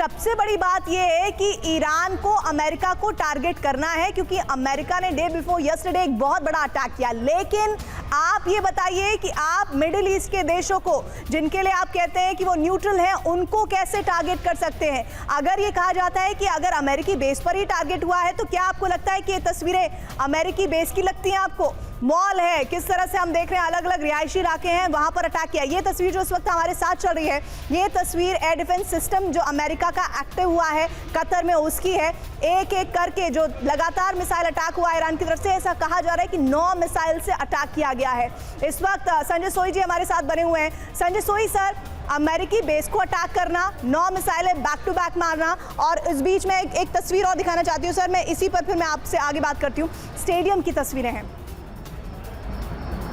सबसे बड़ी बात यह है कि ईरान को अमेरिका को टारगेट करना है, क्योंकि अमेरिका ने डे बिफोर यस्टरडे एक बहुत बड़ा अटैक किया। लेकिन आप ये बताइए कि आप मिडिल ईस्ट के देशों को, जिनके लिए आप कहते हैं कि वो न्यूट्रल हैं, उनको कैसे टारगेट कर सकते हैं? अगर ये कहा जाता है कि अगर अमेरिकी बेस पर ही टारगेट हुआ है, तो क्या आपको लगता है कि ये तस्वीरें अमेरिकी बेस की लगती हैं आपको? मॉल है, किस तरह से हम देख रहे हैं, अलग अलग रिहायशी इलाके हैं, वहां पर अटैक किया। ये तस्वीर जो इस वक्त हमारे साथ चल रही है, ये तस्वीर एयर डिफेंस सिस्टम जो अमेरिका का एक्टिव हुआ है कतर में, उसकी है। एक एक करके जो लगातार मिसाइल अटैक हुआ ईरान की तरफ से, ऐसा कहा जा रहा है कि 9 मिसाइल से अटैक किया गया है। इस वक्त संजय सोई जी हमारे साथ बने हुए हैं। संजय सोई सर, अमेरिकी बेस को अटैक करना, 9 मिसाइलें बैक टू बैक मारना, और इस बीच में एक तस्वीर और दिखाना चाहती हूँ सर मैं, इसी पर फिर मैं आपसे आगे बात करती हूँ। स्टेडियम की तस्वीरें हैं,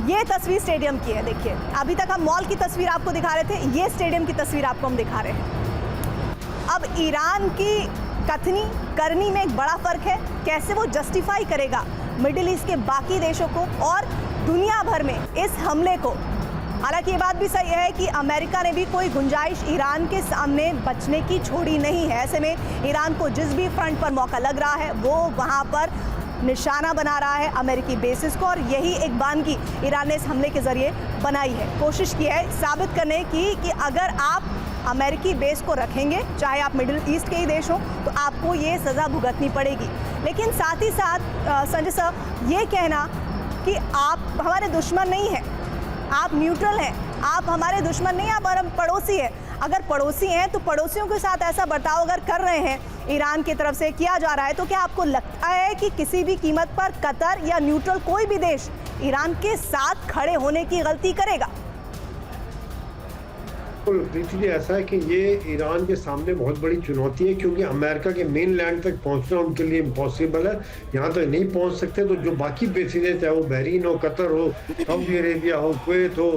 ये तस्वीर स्टेडियम की है। देखिए, अभी तक हम मॉल की तस्वीर आपको दिखा रहे थे, ये स्टेडियम की तस्वीर आपको हम दिखा रहे हैं। अब ईरान की कथनी करनी में एक बड़ा फर्क है, कैसे वो जस्टिफाई करेगा मिडिल ईस्ट के बाकी देशों को और दुनिया भर में इस हमले को। हालांकि ये बात भी सही है कि अमेरिका ने भी कोई गुंजाइश ईरान के सामने बचने की छोड़ी नहीं है। ऐसे में ईरान को जिस भी फ्रंट पर मौका लग रहा है, वो वहाँ पर निशाना बना रहा है अमेरिकी बेसिस को, और यही एक बानगी ईरान ने इस हमले के जरिए बनाई है। कोशिश की है साबित करने की कि अगर आप अमेरिकी बेस को रखेंगे, चाहे आप मिडिल ईस्ट के ही देश हो, तो आपको ये सज़ा भुगतनी पड़ेगी। लेकिन साथ ही साथ संजय सर, ये कहना कि आप हमारे दुश्मन नहीं हैं, आप न्यूट्रल हैं, आप हमारे दुश्मन नहीं, आप हमारे पड़ोसी हैं। अगर पड़ोसी हैं तो पड़ोसियों के साथ ऐसा बर्ताव अगर कर रहे हैं ईरान की तरफ से किया जा रहा है, तो क्या आपको लगता है कि किसी भी कीमत पर कतर या न्यूट्रल कोई भी देश ईरान के साथ खड़े होने की गलती करेगा? प्रीति जी, ऐसा है कि ये ईरान के सामने बहुत बड़ी चुनौती है, क्योंकि अमेरिका के मेन लैंड तक पहुंचना उनके लिए इम्पॉसिबल है। यहाँ तक नहीं पहुंच सकते, तो जो बाकी बेसिस है, चाहे वो बहरीन हो, कतर हो, सऊदी अरेबिया हो, कुवैत हो,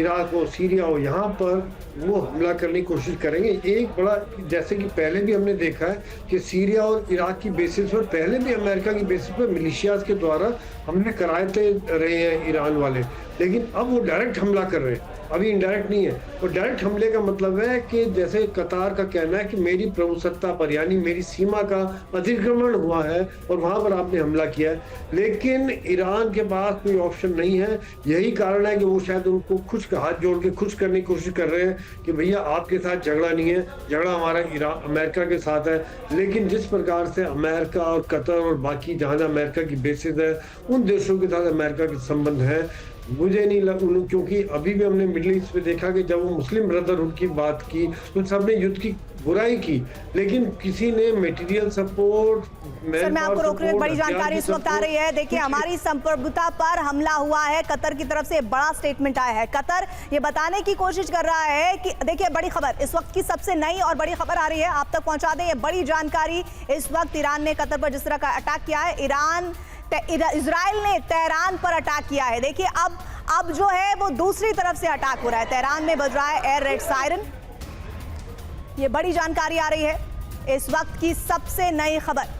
इराक हो, सीरिया हो, यहाँ पर वो हमला करने की कोशिश करेंगे। एक बड़ा, जैसे कि पहले भी हमने देखा है कि सीरिया और इराक की बेसिस पर, पहले भी अमेरिका की बेसिस पर मिलिशियाज के द्वारा हमले कराते रहे हैं ईरान वाले, लेकिन अब वो डायरेक्ट हमला कर रहे हैं, अभी इनडायरेक्ट नहीं है। और डायरेक्ट हमले का मतलब है कि जैसे कतार का कहना है कि मेरी प्रभुसत्ता पर, यानी मेरी सीमा का अतिक्रमण हुआ है और वहां पर आपने हमला किया है। लेकिन ईरान के पास कोई ऑप्शन नहीं है। यही कारण है कि वो शायद उनको खुश हाथ जोड़ के खुश करने की कोशिश कर रहे हैं कि भैया आपके साथ झगड़ा नहीं है, झगड़ा हमारा अमेरिका के साथ है। लेकिन जिस प्रकार से अमेरिका और कतर और बाकी जहाँ अमेरिका की बेसिस है, उन देशों के साथ अमेरिका के संबंध है, मुझे नहीं लग, क्योंकि अभी भी हमने मिडिल ईस्ट में देखा कि जब वो मुस्लिम ब्रदरहुड की बात की तो सबने युद्ध की बुराई की, लेकिन किसी ने मटेरियल सपोर्ट। सर, मैं आपको रोक रही हूं, बड़ी जानकारी इस वक्त आ रही है। देखिए, हमारी संप्रभुता पर हमला हुआ है, कतर की तरफ से बड़ा स्टेटमेंट आया है। कतर ये बताने की कोशिश कर रहा है कि देखिए, बड़ी खबर इस वक्त की सबसे नई और बड़ी खबर आ रही है, आप तक पहुंचा दें ये बड़ी जानकारी। इस वक्त ईरान ने कतर पर जिस तरह का अटैक किया है, इजराइल ने तेहरान पर अटैक किया है। देखिए, अब जो है वो दूसरी तरफ से अटैक हो रहा है, तेहरान में बज रहा है एयर रेड सायरन। ये बड़ी जानकारी आ रही है, इस वक्त की सबसे नई खबर।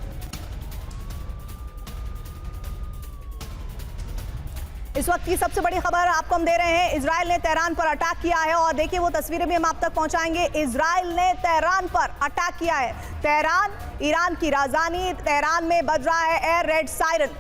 इस वक्त की सबसे बड़ी खबर आपको हम दे रहे हैं, इजराइल ने तेहरान पर अटैक किया है, और देखिए वो तस्वीरें भी हम आप तक पहुंचाएंगे। इजराइल ने तेहरान पर अटैक किया है। तेहरान, ईरान की राजधानी, तेहरान में बज रहा है एयर रेड सायरन।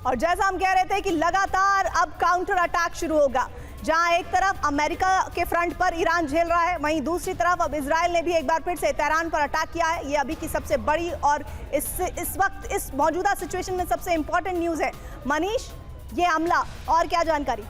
और जैसा हम कह रहे थे कि लगातार अब काउंटर अटैक शुरू होगा, जहां एक तरफ अमेरिका के फ्रंट पर ईरान झेल रहा है, वहीं दूसरी तरफ अब इजराइल ने भी एक बार फिर से तेहरान पर अटैक किया है। ये अभी की सबसे बड़ी और इस वक्त इस मौजूदा सिचुएशन में सबसे इंपॉर्टेंट न्यूज़ है। मनीष, ये हमला और क्या जानकारी?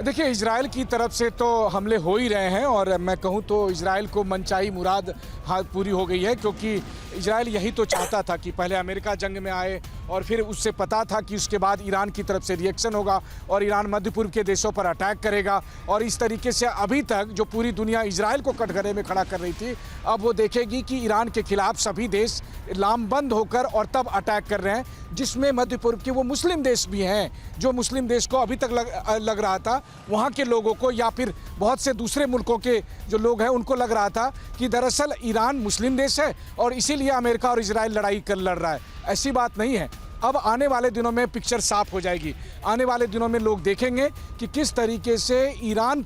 देखिए, इजराइल की तरफ से तो हमले हो ही रहे हैं, और मैं कहूं तो इजराइल को मनचाही मुराद पूरी हो गई है, क्योंकि इजराइल यही तो चाहता था कि पहले अमेरिका जंग में आए, और फिर उससे पता था कि उसके बाद ईरान की तरफ से रिएक्शन होगा और ईरान मध्य पूर्व के देशों पर अटैक करेगा। और इस तरीके से अभी तक जो पूरी दुनिया इजराइल को कटघरे में खड़ा कर रही थी, अब वो देखेगी कि ईरान के खिलाफ सभी देश लामबंद होकर और तब अटैक कर रहे हैं, जिसमें मध्य पूर्व के वो मुस्लिम देश भी हैं, जो मुस्लिम देश को अभी तक लग रहा था, वहाँ के लोगों को या फिर बहुत से दूसरे मुल्कों के जो लोग हैं उनको लग रहा था कि दरअसल ईरान मुस्लिम देश है और इसीलिए अमेरिका और इजराइल लड़ रहा है। ऐसी बात नहीं है। अब आने वाले दिनों में पिक्चर साफ हो जाएगी। आने वाले दिनों में लोग देखेंगे कि किस तरीके से ईरान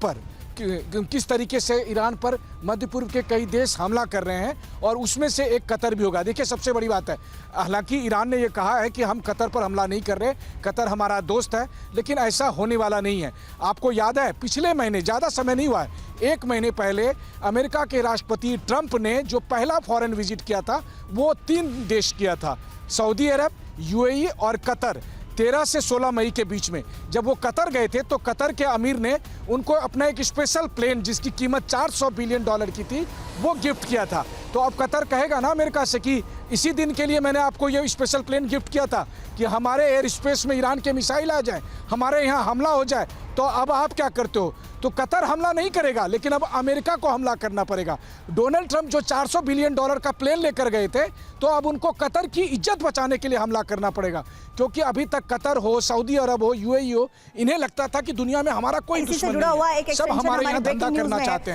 पर मध्य पूर्व के कई देश हमला कर रहे हैं और उसमें से एक कतर भी होगा। देखिए, सबसे बड़ी बात है, हालांकि ईरान ने यह कहा है कि हम कतर पर हमला नहीं कर रहे, कतर हमारा दोस्त है, लेकिन ऐसा होने वाला नहीं है। आपको याद है, पिछले महीने, ज़्यादा समय नहीं हुआ है, 1 महीने पहले अमेरिका के राष्ट्रपति ट्रंप ने जो पहला फॉरेन विजिट किया था वो 3 देश किया था, सऊदी अरब, यूएई और कतर। 13 से 16 मई के बीच में जब वो कतर गए थे तो कतर के अमीर ने उनको अपना एक स्पेशल प्लेन जिसकी कीमत $400 बिलियन की थी वो गिफ्ट किया था। तो अब कतर कहेगा ना अमेरिका से कि इसी दिन के लिए मैंने आपको ये स्पेशल प्लेन गिफ्ट किया था कि हमारे एयर स्पेस में ईरान के मिसाइल आ जाए, हमारे यहाँ हमला हो जाए, तो अब आप क्या करते हो? तो कतर हमला नहीं करेगा, लेकिन अब अमेरिका को हमला करना पड़ेगा। डोनाल्ड ट्रंप जो $400 बिलियन का प्लेन लेकर गए थे, तो अब उनको कतर की इज्जत बचाने के लिए हमला करना पड़ेगा, क्योंकि अभी तक कतर हो, सऊदी अरब हो, यूएई हो, इन्हें लगता था कि दुनिया में हमारा कोई इसी से दुश्मन जुड़ा नहीं हुआ है, एक सब एक्सटेंशन हमारे हमारी यहाँ धंधा ब्रेकिंग न्यूज़ करना में है। चाहते हैं।